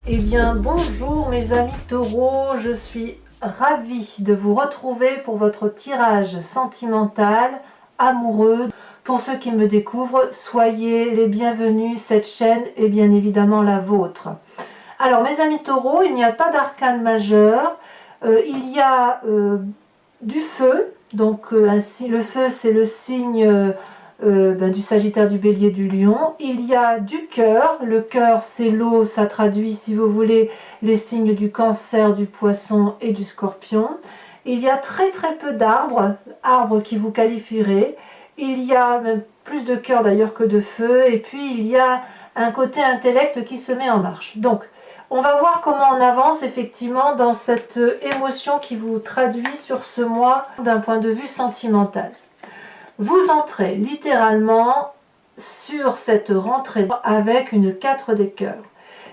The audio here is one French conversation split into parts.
Eh bien, bonjour mes amis taureaux, je suis ravie de vous retrouver pour votre tirage sentimental, amoureux. Pour ceux qui me découvrent, soyez les bienvenus, cette chaîne est bien évidemment la vôtre. Alors mes amis taureaux, il n'y a pas d'arcane majeur, il y a du feu, donc le feu c'est le signe du Sagittaire, du Bélier, du Lion. Il y a du cœur, le cœur c'est l'eau, ça traduit si vous voulez les signes du Cancer, du Poisson et du Scorpion. Il y a très peu d'arbres, arbres qui vous qualifieraient. Il y a même plus de cœur d'ailleurs que de feu, et puis il y a un côté intellect qui se met en marche. Donc on va voir comment on avance effectivement dans cette émotion qui vous traduit sur ce mois d'un point de vue sentimental. Vous entrez littéralement sur cette rentrée avec une 4 des cœurs.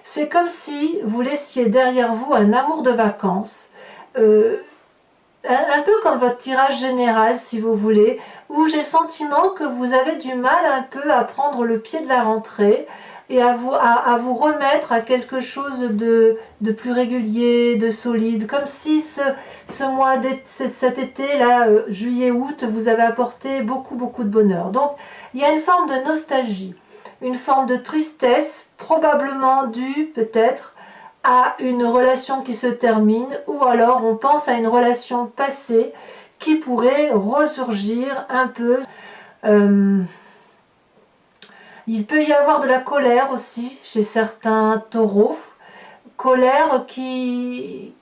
C'est comme si vous laissiez derrière vous un amour de vacances, un peu comme votre tirage général si vous voulez, où j'ai le sentiment que vous avez du mal un peu à prendre le pied de la rentrée et à vous remettre à quelque chose de plus régulier, de solide, comme si ce mois, cet été là, juillet-août, vous avez apporté beaucoup de bonheur. Donc il y a une forme de nostalgie, une forme de tristesse, probablement due peut-être à une relation qui se termine, ou alors on pense à une relation passée qui pourrait ressurgir un peu. Il peut y avoir de la colère aussi chez certains taureaux, colère qui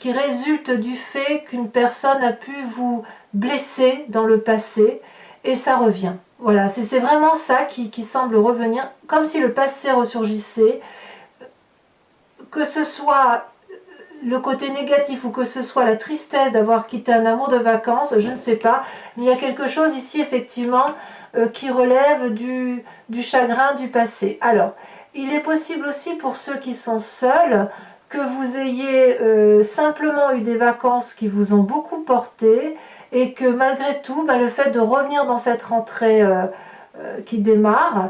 résulte du fait qu'une personne a pu vous blesser dans le passé et ça revient. Voilà, c'est vraiment ça qui semble revenir, comme si le passé ressurgissait, que ce soit le côté négatif ou que ce soit la tristesse d'avoir quitté un amour de vacances, je ne sais pas, mais il y a quelque chose ici effectivement qui relève du chagrin du passé. Alors, il est possible aussi pour ceux qui sont seuls que vous ayez simplement eu des vacances qui vous ont beaucoup porté et que malgré tout, le fait de revenir dans cette rentrée qui démarre,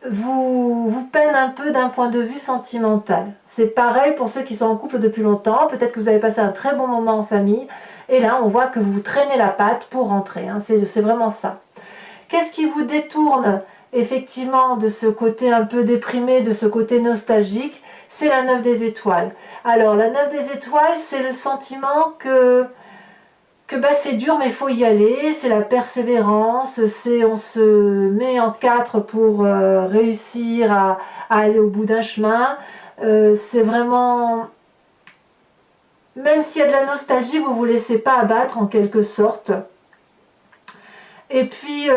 vous peine un peu d'un point de vue sentimental. C'est pareil pour ceux qui sont en couple depuis longtemps, peut-être que vous avez passé un très bon moment en famille, et là on voit que vous traînez la patte pour rentrer, hein. C'est vraiment ça. Qu'est-ce qui vous détourne effectivement de ce côté un peu déprimé, de ce côté nostalgique? C'est la 9 des étoiles. Alors la 9 des étoiles, c'est le sentiment que c'est dur mais il faut y aller, c'est la persévérance, c'est on se met en quatre pour réussir à aller au bout d'un chemin. C'est vraiment, même s'il y a de la nostalgie, vous ne vous laissez pas abattre en quelque sorte. Et puis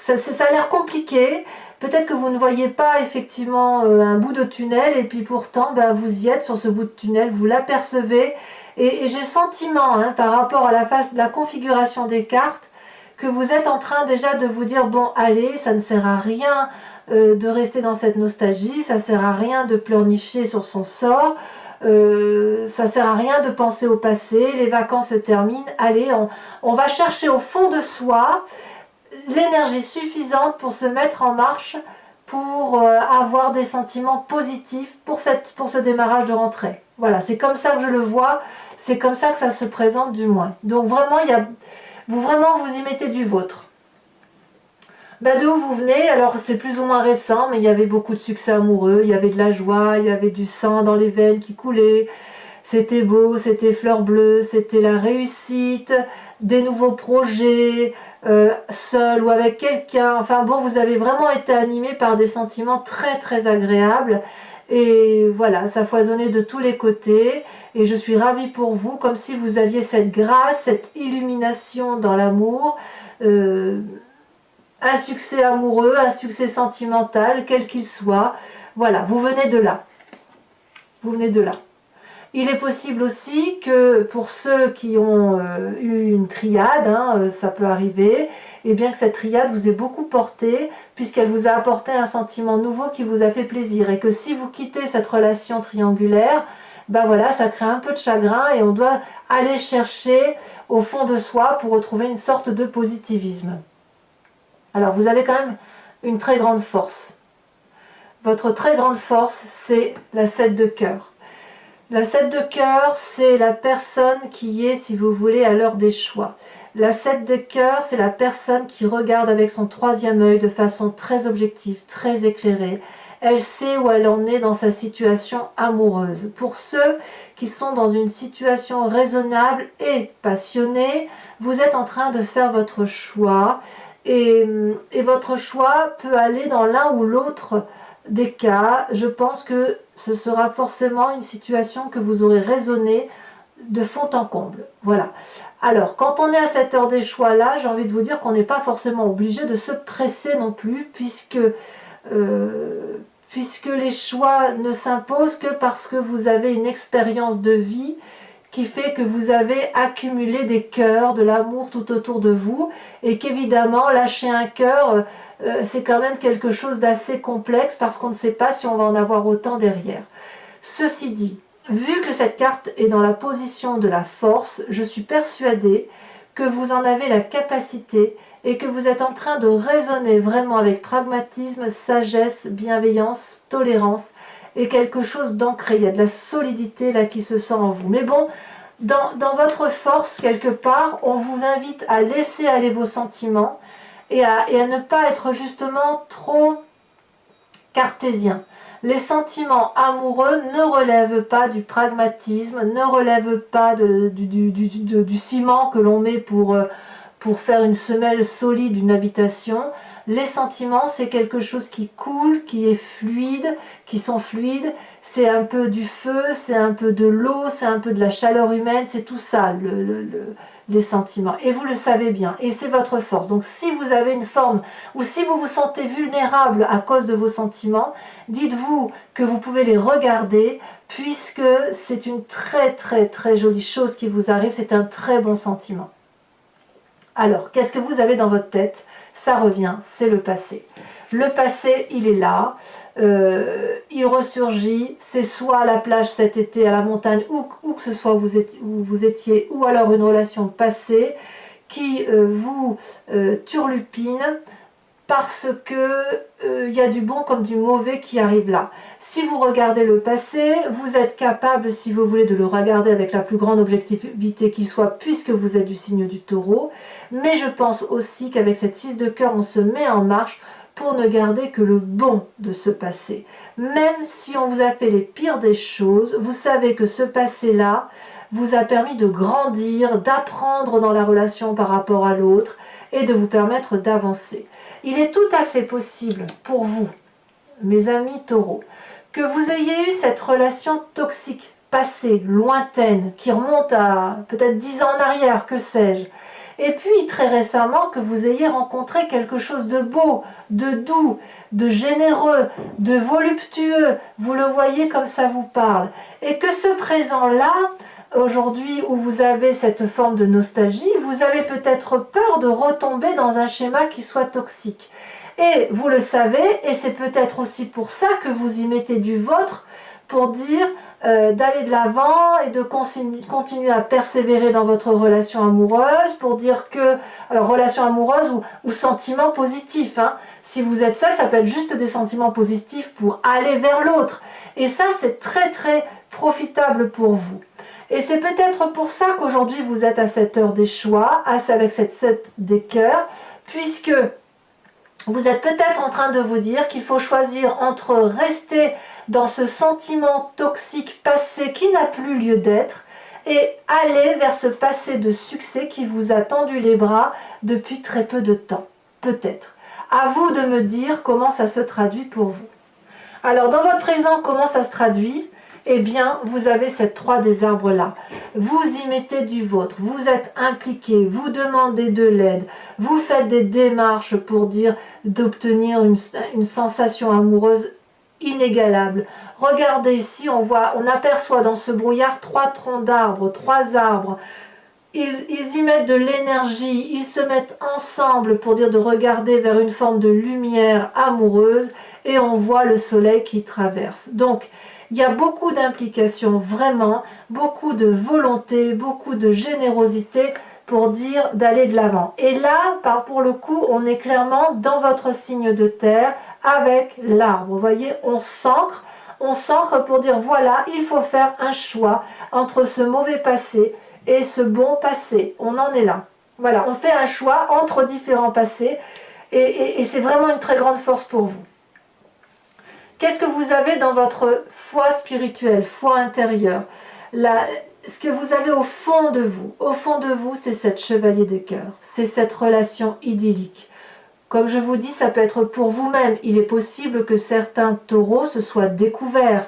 ça a l'air compliqué, peut-être que vous ne voyez pas effectivement un bout de tunnel, et puis pourtant vous y êtes sur ce bout de tunnel, vous l'apercevez. Et j'ai le sentiment, hein, par rapport à la configuration des cartes, que vous êtes en train déjà de vous dire, bon allez, ça ne sert à rien de rester dans cette nostalgie, ça ne sert à rien de pleurnicher sur son sort, ça ne sert à rien de penser au passé, les vacances se terminent, allez, on va chercher au fond de soi l'énergie suffisante pour se mettre en marche, pour avoir des sentiments positifs pour ce démarrage de rentrée. Voilà, c'est comme ça que je le vois, c'est comme ça que ça se présente du moins. Donc vraiment, vous y mettez du vôtre. De où vous venez? Alors c'est plus ou moins récent, mais il y avait beaucoup de succès amoureux, il y avait de la joie, il y avait du sang dans les veines qui coulait, c'était beau, c'était fleur bleue, c'était la réussite, des nouveaux projets, seul ou avec quelqu'un. Enfin bon, vous avez vraiment été animé par des sentiments très agréables. Et voilà, ça foisonnait de tous les côtés. Et je suis ravie pour vous, comme si vous aviez cette grâce, cette illumination dans l'amour. Un succès amoureux, un succès sentimental, quel qu'il soit. Voilà, vous venez de là. Vous venez de là. Il est possible aussi que pour ceux qui ont eu une triade, hein, ça peut arriver, et bien que cette triade vous ait beaucoup porté, puisqu'elle vous a apporté un sentiment nouveau qui vous a fait plaisir, et que si vous quittez cette relation triangulaire, voilà, ça crée un peu de chagrin, et on doit aller chercher au fond de soi pour retrouver une sorte de positivisme. Alors vous avez quand même une très grande force. votre très grande force, c'est la 7 de cœur. La 7 de cœur, c'est la personne qui est, si vous voulez, à l'heure des choix. La 7 de cœur, c'est la personne qui regarde avec son troisième œil de façon très objective, très éclairée. Elle sait où elle en est dans sa situation amoureuse. Pour ceux qui sont dans une situation raisonnable et passionnée, vous êtes en train de faire votre choix et votre choix peut aller dans l'un ou l'autre des cas. Je pense que ce sera forcément une situation que vous aurez raisonnée de fond en comble. Voilà. Alors, quand on est à cette heure des choix-là, j'ai envie de vous dire qu'on n'est pas forcément obligé de se presser non plus, puisque les choix ne s'imposent que parce que vous avez une expérience de vie qui fait que vous avez accumulé des cœurs, de l'amour tout autour de vous, et qu'évidemment, lâcher un cœur, c'est quand même quelque chose d'assez complexe, parce qu'on ne sait pas si on va en avoir autant derrière. Ceci dit, vu que cette carte est dans la position de la force, je suis persuadée que vous en avez la capacité et que vous êtes en train de raisonner vraiment avec pragmatisme, sagesse, bienveillance, tolérance et quelque chose d'ancré. Il y a de la solidité là qui se sent en vous. Mais bon, dans votre force, quelque part, on vous invite à laisser aller vos sentiments et à ne pas être justement trop cartésien. Les sentiments amoureux ne relèvent pas du pragmatisme, ne relèvent pas du ciment que l'on met pour faire une semelle solide d'une habitation. Les sentiments, c'est quelque chose qui coule, qui est fluide, qui sont fluides. C'est un peu du feu, c'est un peu de l'eau, c'est un peu de la chaleur humaine, c'est tout ça, les sentiments. Et vous le savez bien, et c'est votre force. Donc si vous avez une forme, ou si vous vous sentez vulnérable à cause de vos sentiments, dites-vous que vous pouvez les regarder, puisque c'est une très très très jolie chose qui vous arrive, c'est un très bon sentiment. Alors, qu'est-ce que vous avez dans votre tête? Ça revient, c'est le passé. Le passé, il est là, il ressurgit, c'est soit à la plage cet été, à la montagne, où que ce soit où vous étiez, ou alors une relation passée qui vous turlupine, parce que y a du bon comme du mauvais qui arrive là. Si vous regardez le passé, vous êtes capable, si vous voulez, de le regarder avec la plus grande objectivité qui soit, puisque vous êtes du signe du Taureau. Mais je pense aussi qu'avec cette 6 de cœur, on se met en marche pour ne garder que le bon de ce passé. Même si on vous a fait les pires des choses, vous savez que ce passé-là vous a permis de grandir, d'apprendre dans la relation par rapport à l'autre et de vous permettre d'avancer. Il est tout à fait possible pour vous, mes amis taureaux, que vous ayez eu cette relation toxique, passée, lointaine, qui remonte à peut-être 10 ans en arrière, que sais-je. Et puis très récemment que vous ayez rencontré quelque chose de beau, de doux, de généreux, de voluptueux. Vous le voyez comme ça vous parle. Et que ce présent-là, aujourd'hui où vous avez cette forme de nostalgie, vous avez peut-être peur de retomber dans un schéma qui soit toxique. Et vous le savez, et c'est peut-être aussi pour ça que vous y mettez du vôtre, pour dire d'aller de l'avant et de continuer à persévérer dans votre relation amoureuse, pour dire que, alors relation amoureuse ou sentiments positifs, hein. Si vous êtes seul, ça peut être juste des sentiments positifs pour aller vers l'autre. Et ça, c'est très très profitable pour vous. Et c'est peut-être pour ça qu'aujourd'hui vous êtes à cette heure des choix, avec cette 7 des cœurs, puisque vous êtes peut-être en train de vous dire qu'il faut choisir entre rester dans ce sentiment toxique passé qui n'a plus lieu d'être et aller vers ce passé de succès qui vous a tendu les bras depuis très peu de temps. Peut-être. À vous de me dire comment ça se traduit pour vous. Alors dans votre présent, comment ça se traduit ? Eh bien, vous avez cette 3 des arbres là. Vous y mettez du vôtre, vous êtes impliqué, vous demandez de l'aide, vous faites des démarches pour dire d'obtenir une sensation amoureuse inégalable. Regardez ici, on aperçoit dans ce brouillard 3 troncs d'arbres, 3 arbres. Ils y mettent de l'énergie, ils se mettent ensemble pour dire de regarder vers une forme de lumière amoureuse et on voit le soleil qui traverse. Donc, il y a beaucoup d'implications, vraiment, beaucoup de volonté, beaucoup de générosité pour dire d'aller de l'avant. Et là, pour le coup, on est clairement dans votre signe de terre, avec l'arbre. Vous voyez, on s'ancre pour dire voilà, il faut faire un choix entre ce mauvais passé et ce bon passé. On en est là. Voilà, on fait un choix entre différents passés et c'est vraiment une très grande force pour vous. Qu'est-ce que vous avez dans votre foi spirituelle, foi intérieure? Ce que vous avez au fond de vous, c'est cette chevalier des cœurs, c'est cette relation idyllique. Comme je vous dis, ça peut être pour vous-même. Il est possible que certains taureaux se soient découverts.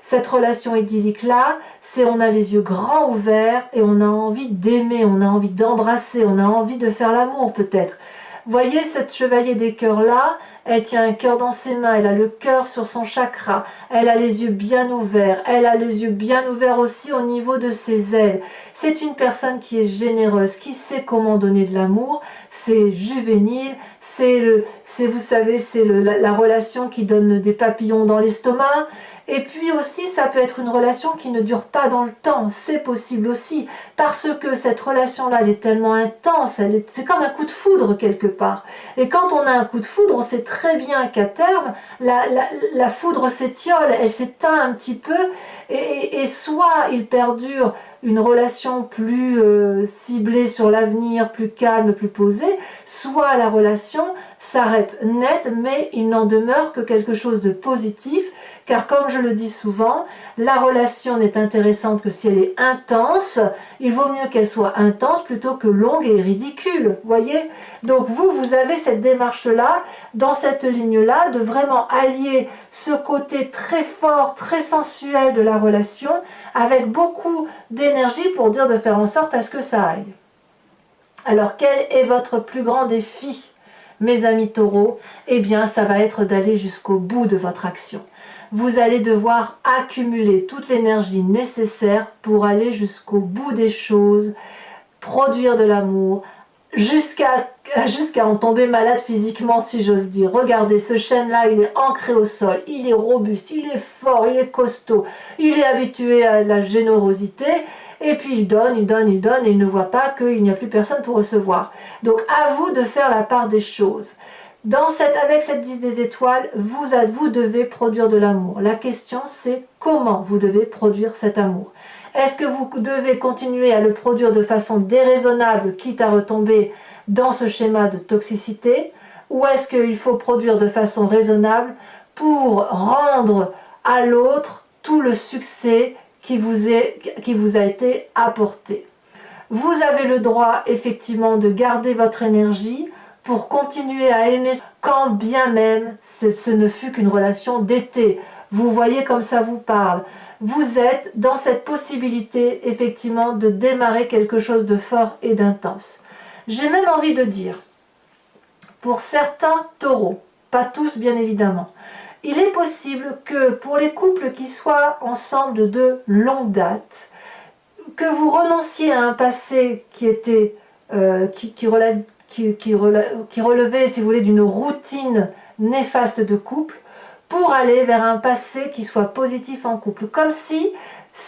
Cette relation idyllique-là, c'est on a les yeux grands ouverts et on a envie d'aimer, on a envie d'embrasser, on a envie de faire l'amour peut-être. Voyez cette chevalier des cœurs-là, elle tient un cœur dans ses mains, elle a le cœur sur son chakra, elle a les yeux bien ouverts, elle a les yeux bien ouverts aussi au niveau de ses ailes. C'est une personne qui est généreuse, qui sait comment donner de l'amour, c'est juvénile, vous savez, c'est la relation qui donne des papillons dans l'estomac. Et puis aussi, ça peut être une relation qui ne dure pas dans le temps, c'est possible aussi, parce que cette relation-là, elle est tellement intense, c'est comme un coup de foudre quelque part. Et quand on a un coup de foudre, on sait très bien qu'à terme, la foudre s'étiole, elle s'éteint un petit peu, et soit il perdure une relation plus ciblée sur l'avenir, plus calme, plus posée, soit la relation s'arrête net, mais il n'en demeure que quelque chose de positif, car comme je le dis souvent, la relation n'est intéressante que si elle est intense. Il vaut mieux qu'elle soit intense plutôt que longue et ridicule, voyez. Donc vous avez cette démarche-là, dans cette ligne-là, de vraiment allier ce côté très fort, très sensuel de la relation, avec beaucoup d'énergie pour dire de faire en sorte à ce que ça aille. Alors quel est votre plus grand défi, mes amis taureaux? Eh bien, ça va être d'aller jusqu'au bout de votre action. Vous allez devoir accumuler toute l'énergie nécessaire pour aller jusqu'au bout des choses, produire de l'amour, jusqu'à en tomber malade physiquement, si j'ose dire. Regardez, ce chêne-là, il est ancré au sol, il est robuste, il est fort, il est costaud, il est habitué à la générosité, et puis il donne, et il ne voit pas qu'il n'y a plus personne pour recevoir. Donc à vous de faire la part des choses. Avec cette 10 des étoiles, vous devez produire de l'amour. La question, c'est comment vous devez produire cet amour. Est-ce que vous devez continuer à le produire de façon déraisonnable, quitte à retomber dans ce schéma de toxicité, ou est-ce qu'il faut produire de façon raisonnable pour rendre à l'autre tout le succès qui vous a été apporté? Vous avez le droit effectivement de garder votre énergie pour continuer à aimer quand bien même ce ne fut qu'une relation d'été. Vous voyez comme ça vous parle. Vous êtes dans cette possibilité effectivement de démarrer quelque chose de fort et d'intense. J'ai même envie de dire, pour certains taureaux, pas tous bien évidemment, il est possible que pour les couples qui soient ensemble de longue date, que vous renonciez à un passé qui était qui relevait, si vous voulez, d'une routine néfaste de couple, pour aller vers un passé qui soit positif en couple. Comme si,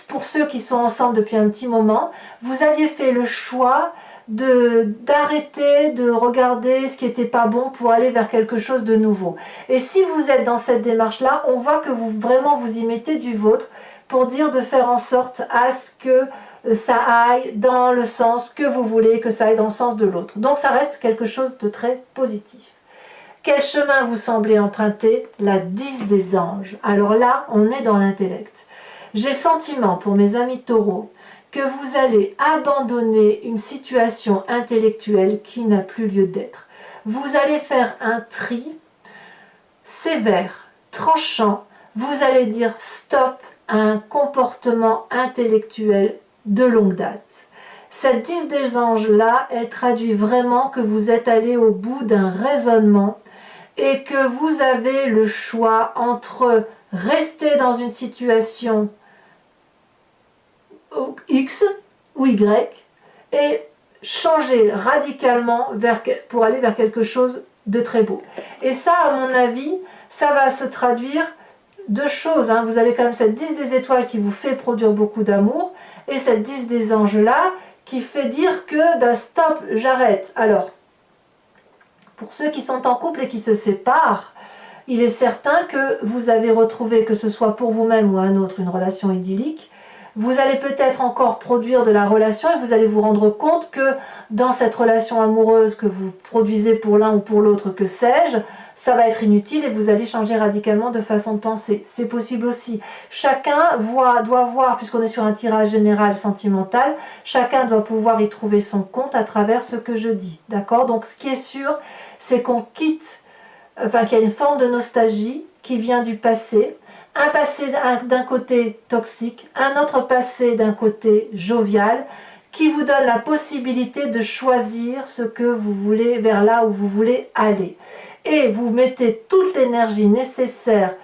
pour ceux qui sont ensemble depuis un petit moment, vous aviez fait le choix d'arrêter de regarder ce qui n'était pas bon pour aller vers quelque chose de nouveau. Et si vous êtes dans cette démarche-là, on voit que vous y mettez du vôtre pour dire de faire en sorte à ce que ça aille dans le sens que vous voulez, que ça aille dans le sens de l'autre. Donc ça reste quelque chose de très positif. Quel chemin vous semblez emprunter? La 10 des anges. Alors là, on est dans l'intellect. J'ai le sentiment, pour mes amis taureaux, que vous allez abandonner une situation intellectuelle qui n'a plus lieu d'être. Vous allez faire un tri sévère, tranchant. Vous allez dire stop à un comportement intellectuel de longue date. Cette 10 des anges-là, elle traduit vraiment que vous êtes allé au bout d'un raisonnement et que vous avez le choix entre rester dans une situation X ou Y et changer radicalement pour aller vers quelque chose de très beau. Et ça, à mon avis, ça va se traduire deux choses. Vous avez quand même cette 10 des étoiles qui vous fait produire beaucoup d'amour et cette 10 des anges-là qui fait dire que stop, j'arrête. Alors, pour ceux qui sont en couple et qui se séparent, il est certain que vous avez retrouvé, que ce soit pour vous-même ou un autre, une relation idyllique. Vous allez peut-être encore produire de la relation et vous allez vous rendre compte que dans cette relation amoureuse que vous produisez pour l'un ou pour l'autre, que sais-je, ça va être inutile et vous allez changer radicalement de façon de penser. C'est possible aussi. Chacun doit voir, puisqu'on est sur un tirage général sentimental, chacun doit pouvoir y trouver son compte à travers ce que je dis. D'accord? Donc ce qui est sûr, c'est qu'on quitte, enfin qu'il y a une forme de nostalgie qui vient du passé. Un passé d'un côté toxique, un autre passé d'un côté jovial, qui vous donne la possibilité de choisir ce que vous voulez, vers là où vous voulez aller. Et vous mettez toute l'énergie nécessaire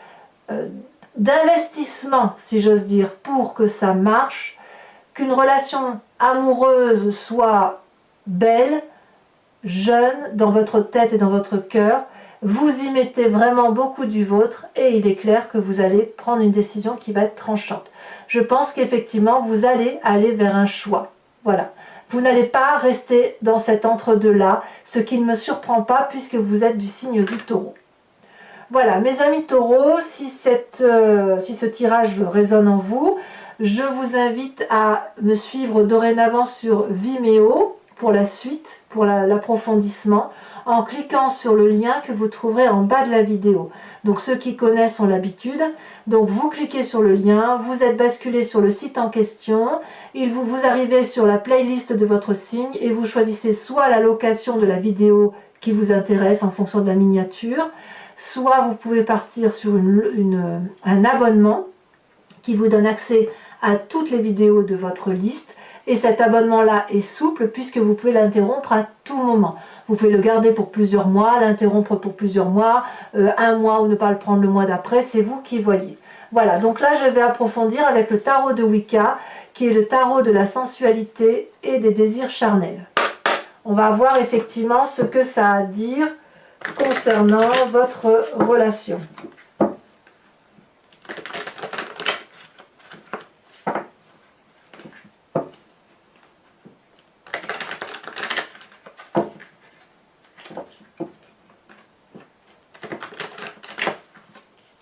d'investissement, si j'ose dire, pour que ça marche, qu'une relation amoureuse soit belle, jeune, dans votre tête et dans votre cœur. Vous y mettez vraiment beaucoup du vôtre et il est clair que vous allez prendre une décision qui va être tranchante. Je pense qu'effectivement, vous allez aller vers un choix. Voilà. Vous n'allez pas rester dans cet entre-deux-là, ce qui ne me surprend pas puisque vous êtes du signe du Taureau. Voilà, mes amis Taureaux, si ce tirage résonne en vous, je vous invite à me suivre dorénavant sur Vimeo pour la suite, pour l'approfondissement, en cliquant sur le lien que vous trouverez en bas de la vidéo. Donc ceux qui connaissent ont l'habitude. Donc vous cliquez sur le lien, vous êtes basculé sur le site en question, vous arrivez sur la playlist de votre signe et vous choisissez soit la location de la vidéo qui vous intéresse en fonction de la miniature, soit vous pouvez partir sur un abonnement qui vous donne accès à toutes les vidéos de votre liste. Et cet abonnement-là est souple puisque vous pouvez l'interrompre à tout moment. Vous pouvez le garder pour plusieurs mois, l'interrompre pour plusieurs mois, un mois ou ne pas le prendre le mois d'après, c'est vous qui voyez. Voilà, donc là je vais approfondir avec le tarot de Wicca, qui est le tarot de la sensualité et des désirs charnels. On va voir effectivement ce que ça a à dire concernant votre relation.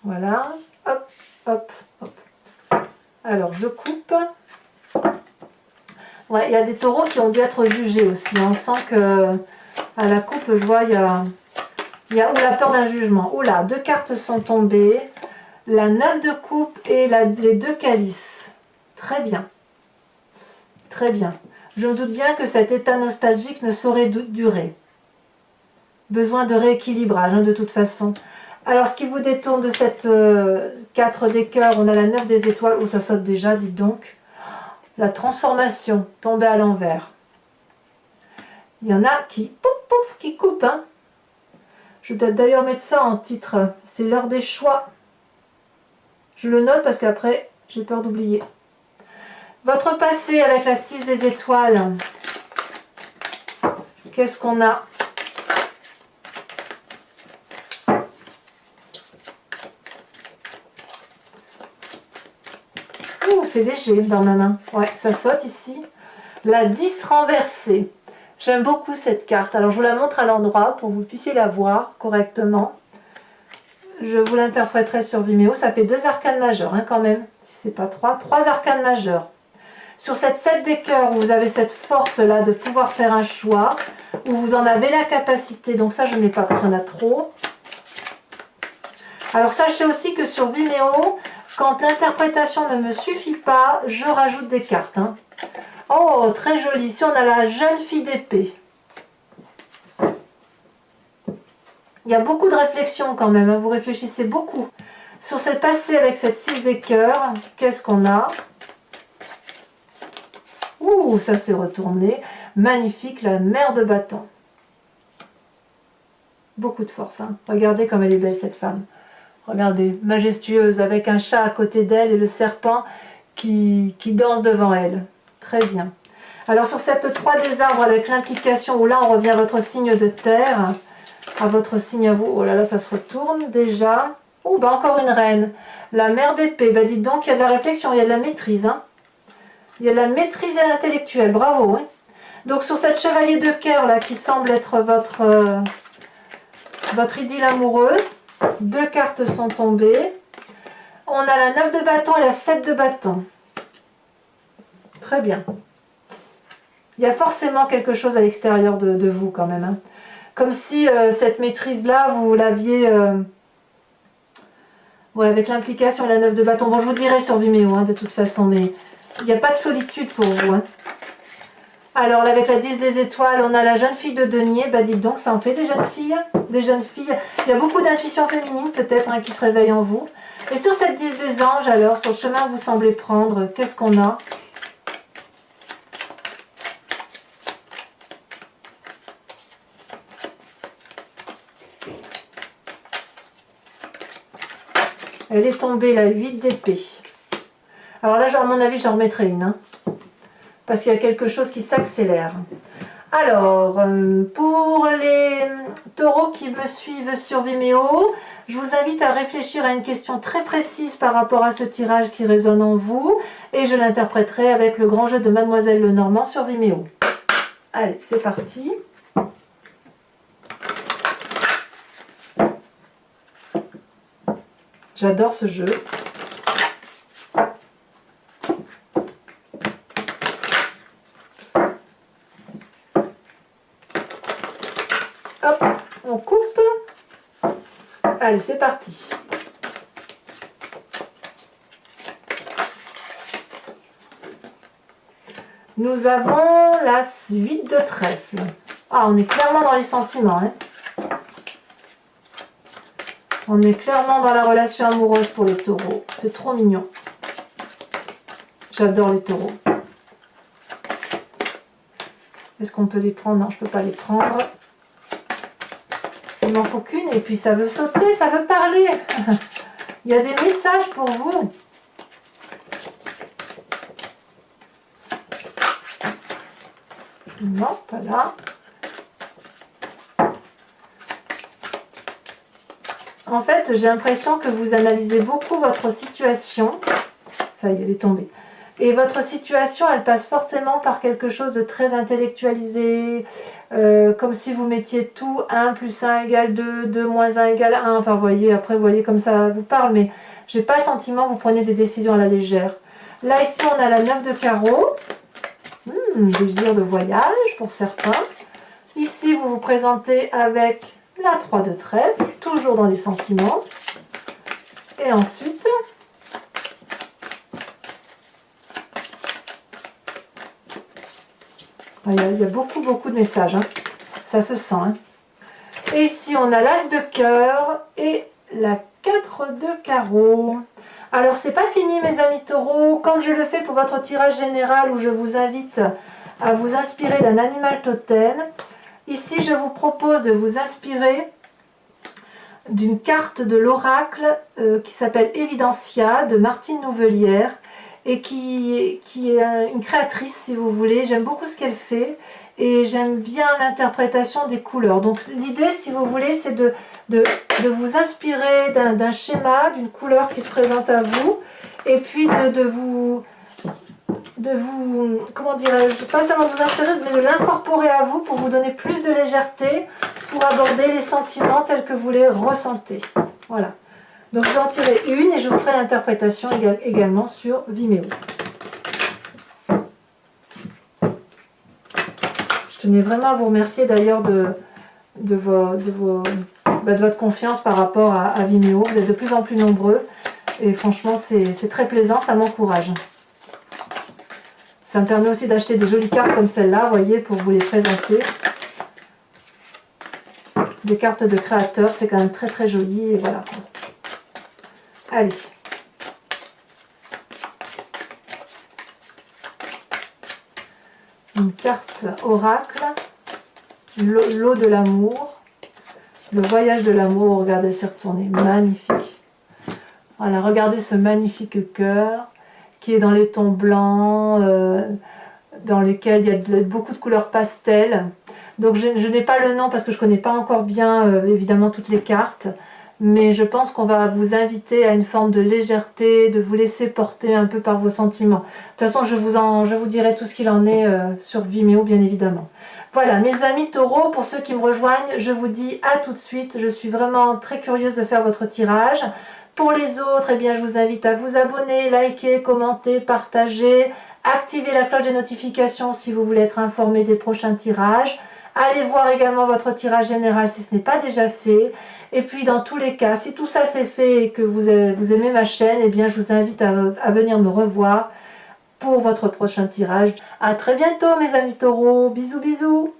Voilà, hop, hop, hop. Alors, je coupe. Ouais, il y a des taureaux qui ont dû être jugés aussi. On sent que à la coupe, je vois, il y a la peur d'un jugement. Oula, 2 cartes sont tombées. La 9 de coupe et les 2 calices. Très bien. Très bien. Je me doute bien que cet état nostalgique ne saurait durer. Besoin de rééquilibrage, hein, de toute façon. Alors, ce qui vous détourne de cette 4 des cœurs, on a la 9 des étoiles. Oh, ça saute déjà, dites donc. La transformation, tombée à l'envers. Il y en a qui, pouf, pouf, qui coupent. Hein. Je vais peut-être d'ailleurs mettre ça en titre. C'est l'heure des choix. Je le note parce qu'après, j'ai peur d'oublier. Votre passé avec la 6 des étoiles. Qu'est-ce qu'on a ? C'est léger dans ma main. Ouais, ça saute ici. La 10 renversée. J'aime beaucoup cette carte. Alors, je vous la montre à l'endroit pour que vous puissiez la voir correctement. Je vous l'interpréterai sur Vimeo. Ça fait 2 arcanes majeures, hein, quand même. Si c'est pas 3. 3 arcanes majeures. Sur cette 7 des cœurs, où vous avez cette force-là de pouvoir faire un choix, où vous en avez la capacité. Donc ça, je ne mets pas parce qu'il y en a trop. Alors, sachez aussi que sur Vimeo, quand l'interprétation ne me suffit pas, je rajoute des cartes. Hein. Oh, très joli. Ici, on a la jeune fille d'épée. Il y a beaucoup de réflexion quand même. Hein. Vous réfléchissez beaucoup. Sur ce passé avec cette 6 des cœurs, qu'est-ce qu'on a? Ouh, ça s'est retourné. Magnifique, la mère de bâton. Beaucoup de force. Hein. Regardez comme elle est belle, cette femme. Regardez, majestueuse, avec un chat à côté d'elle et le serpent qui danse devant elle. Très bien. Alors sur cette 3 des arbres, avec l'implication, où là on revient à votre signe de terre, à votre signe à vous. Oh là là, ça se retourne déjà. Oh, bah encore une reine. La mère d'épée. Bah dites donc, il y a de la réflexion, il y a de la maîtrise. Hein. Il y a de la maîtrise intellectuelle, bravo. Hein. Donc sur cette chevalier de cœur là, qui semble être votre idylle amoureux, 2 cartes sont tombées. On a la 9 de bâton et la 7 de bâton. Très bien. Il y a forcément quelque chose à l'extérieur de vous quand même. Hein. Comme si cette maîtrise-là, vous l'aviez... ouais, avec l'implication et la 9 de bâton. Bon, je vous dirai sur Vimeo, hein, de toute façon, mais il n'y a pas de solitude pour vous. Hein. Alors, là, avec la 10 des étoiles, on a la jeune fille de denier. Bah, dites donc, ça en fait des jeunes filles. Des jeunes filles. Il y a beaucoup d'intuition féminine, peut-être, hein, qui se réveille en vous. Et sur cette 10 des anges, alors, sur le chemin que vous semblez prendre, qu'est-ce qu'on a? Elle est tombée, la 8 d'épée. Alors là, à mon avis, j'en remettrai une. Hein, parce qu'il y a quelque chose qui s'accélère. Alors, pour les taureaux qui me suivent sur Vimeo, je vous invite à réfléchir à une question très précise par rapport à ce tirage qui résonne en vous. Et je l'interpréterai avec le grand jeu de Mademoiselle Lenormand sur Vimeo. Allez, c'est parti. J'adore ce jeu. Hop, on coupe. Allez, c'est parti. Nous avons la 8 de trèfle. Ah, on est clairement dans les sentiments. Hein. On est clairement dans la relation amoureuse pour les taureaux. C'est trop mignon. J'adore les taureaux. Est-ce qu'on peut les prendre? Non, je ne peux pas les prendre. Il m'en faut qu'une et puis ça veut sauter, ça veut parler. Il y a des messages pour vous. Non, pas là. En fait, j'ai l'impression que vous analysez beaucoup votre situation. Ça y est, elle est tombée. Et votre situation, elle passe fortement par quelque chose de très intellectualisé, comme si vous mettiez tout 1 plus 1 égale 2, 2 moins 1 égale 1. Enfin, vous voyez, après, vous voyez comme ça vous parle, mais j'ai pas le sentiment que vous prenez des décisions à la légère. Là, ici, on a la 9 de carreau. Désir de voyage pour certains. Ici, vous vous présentez avec la 3 de trèfle, toujours dans les sentiments. Et ensuite, il y a beaucoup de messages. Hein. Ça se sent. Hein. Et ici, on a l'as de cœur et la 4 de carreau. Alors, c'est pas fini, mes amis taureaux. Comme je le fais pour votre tirage général où je vous invite à vous inspirer d'un animal totem, ici, je vous propose de vous inspirer d'une carte de l'oracle qui s'appelle Evidencia de Martine Nouvelière et qui est une créatrice, si vous voulez. J'aime beaucoup ce qu'elle fait et j'aime bien l'interprétation des couleurs. Donc, l'idée, si vous voulez, c'est de vous inspirer d'un schéma, d'une couleur qui se présente à vous, et puis de vous, comment dirais-je, pas seulement de vous inspirer, mais de l'incorporer à vous pour vous donner plus de légèreté, pour aborder les sentiments tels que vous les ressentez. Voilà. Donc je vais en tirer une et je vous ferai l'interprétation également sur Vimeo. Je tenais vraiment à vous remercier d'ailleurs de votre confiance par rapport à Vimeo. Vous êtes de plus en plus nombreux et franchement c'est très plaisant, ça m'encourage. Ça me permet aussi d'acheter des jolies cartes comme celle-là, vous voyez, pour vous les présenter. Des cartes de créateurs, c'est quand même très joli et voilà. Allez. Une carte oracle, l'eau de l'amour, le voyage de l'amour, regardez, c'est retourné, magnifique. Voilà, regardez ce magnifique cœur qui est dans les tons blancs, dans lesquels il y a beaucoup de couleurs pastel. Donc je n'ai pas le nom parce que je ne connais pas encore bien évidemment toutes les cartes, mais je pense qu'on va vous inviter à une forme de légèreté, de vous laisser porter un peu par vos sentiments. De toute façon, je vous dirai tout ce qu'il en est sur Vimeo, bien évidemment. Voilà, mes amis taureaux, pour ceux qui me rejoignent, je vous dis à tout de suite. Je suis vraiment très curieuse de faire votre tirage. Pour les autres, eh bien, je vous invite à vous abonner, liker, commenter, partager, activer la cloche des notifications si vous voulez être informé des prochains tirages. Allez voir également votre tirage général si ce n'est pas déjà fait. Et puis dans tous les cas, si tout ça c'est fait et que vous aimez ma chaîne, eh bien, je vous invite à venir me revoir pour votre prochain tirage. À très bientôt mes amis taureaux, bisous bisous.